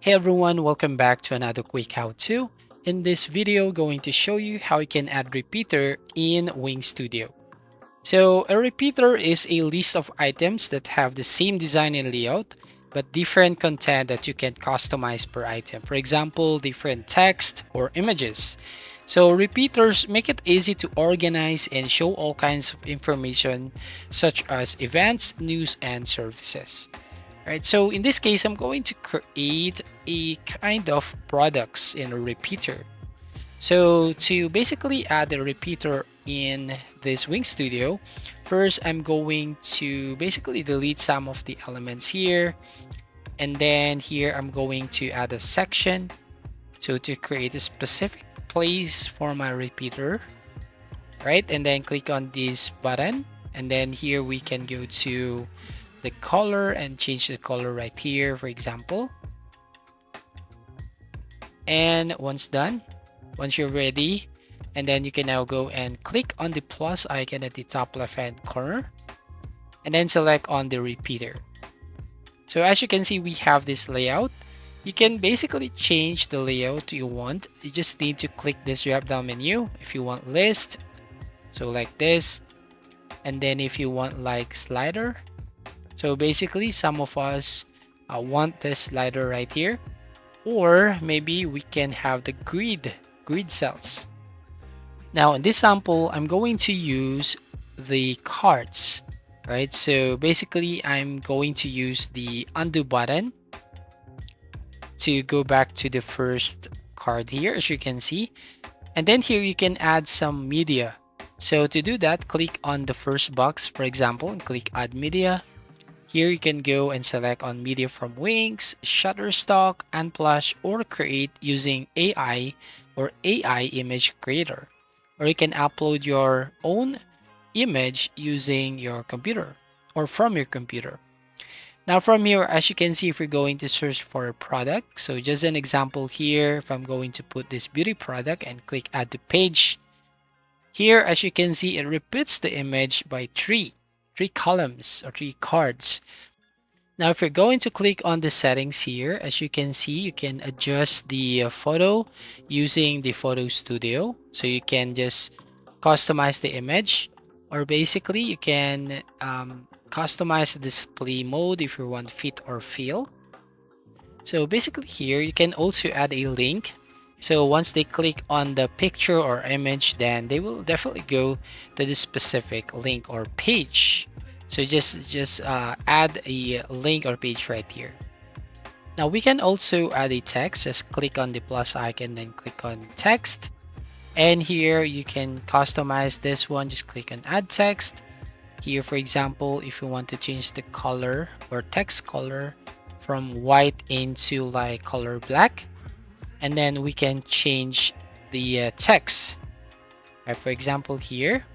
Hey everyone, welcome back to another quick how-to. In this video, going to show you how you can add repeater in Wing Studio. So a repeater is a list of items that have the same design and layout, but different content that you can customize per item. For example, different text or images. So repeaters make it easy to organize and show all kinds of information such as events, news, and services. Right, so in this case, I'm going to create a kind of products in a repeater. So to basically add a repeater in this Wing Studio, first I'm going to basically delete some of the elements here. And then here I'm going to add a section. So to create a specific place for my repeater, right? And then click on this button. And then here we can go to the color and change the color right here, for example. And once done, once you're ready, and then you can now go and click on the plus icon at the top left hand corner and then select on the repeater. So as you can see, we have this layout. You can basically change the layout you want. You just need to click this drop down menu if you want list, so like this. And then if you want like slider, so basically some of us want this slider right here, or maybe we can have the grid cells. Now in this sample, I'm going to use the cards, right? So basically I'm going to use the undo button to go back to the first card here, as you can see. And then here you can add some media. So to do that, click on the first box, for example, and click add media. Here you can go and select on media from Wings, Shutterstock, Unsplash, or create using AI or AI image creator. Or you can upload your own image using your computer or from your computer. Now from here, as you can see, if you're going to search for a product, so just an example here, if I'm going to put this beauty product and click add to page, here as you can see, it repeats the image by three columns or three cards. Now, if you're going to click on the settings here, as you can see, you can adjust the photo using the photo studio. So you can just customize the image, or basically you can customize the display mode if you want fit or fill. So basically here, you can also add a link. So once they click on the picture or image, then they will definitely go to the specific link or page. So just add a link or page right here. Now we can also add a text. Just click on the plus icon, then click on text. And here you can customize this one. Just click on add text. Here, for example, if you want to change the color or text color from white into like color black, and then we can change the text. Right, for example here.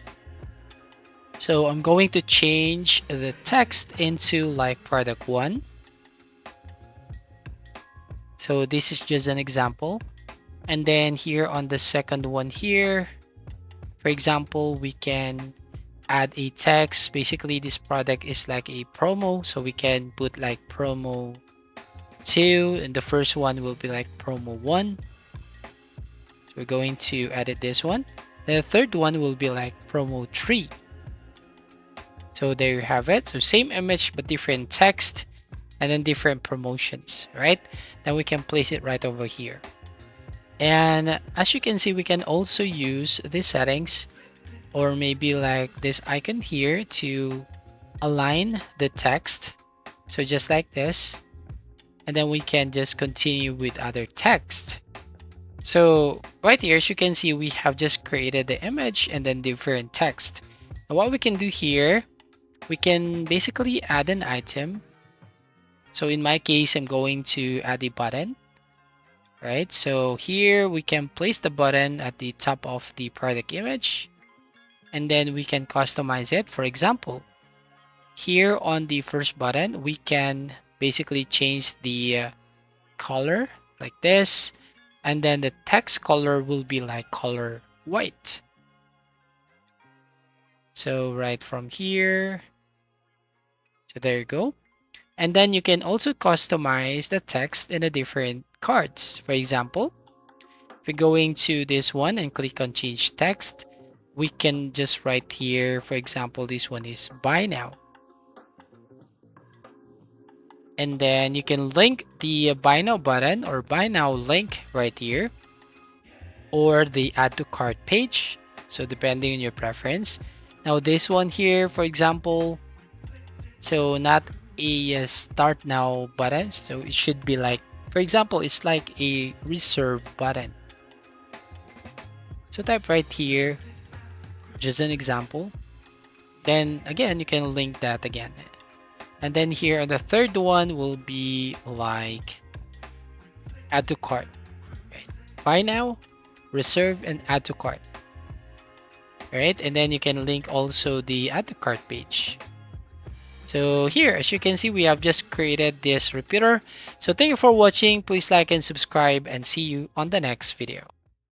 So I'm going to change the text into like product 1. So this is just an example. And then here on the second one here, for example, we can add a text. Basically, this product is like a promo. So we can put like promo 2, and the first one will be like promo 1. So we're going to edit this one. The third one will be like promo 3. So there you have it. So same image but different text and then different promotions, right? Then we can place it right over here. And as you can see, we can also use the settings or maybe like this icon here to align the text. So just like this. And then we can just continue with other text. So right here, as you can see, we have just created the image and then different text. Now what we can do here, we can basically add an item. So in my case, I'm going to add a button, right? So here we can place the button at the top of the product image, and then we can customize it. For example, here on the first button, we can basically change the color like this, and then the text color will be like color white. So right from here, so there you go. And then you can also customize the text in the different cards. For example, if we're going to this one and click on change text, we can just write here, for example, this one is buy now. And then you can link the buy now button or buy now link right here, or the add to cart page. So depending on your preference. Now this one here, for example, so not a start now button. So it should be like, for example, it's like a reserve button. So type right here, just an example. Then again, you can link that again. And then here on the third one will be like add to cart. Right? Buy now, reserve, and add to cart. Right? And then you can link also the add to cart page. So here, as you can see, we have just created this repeater. So thank you for watching. Please like and subscribe, and see you on the next video.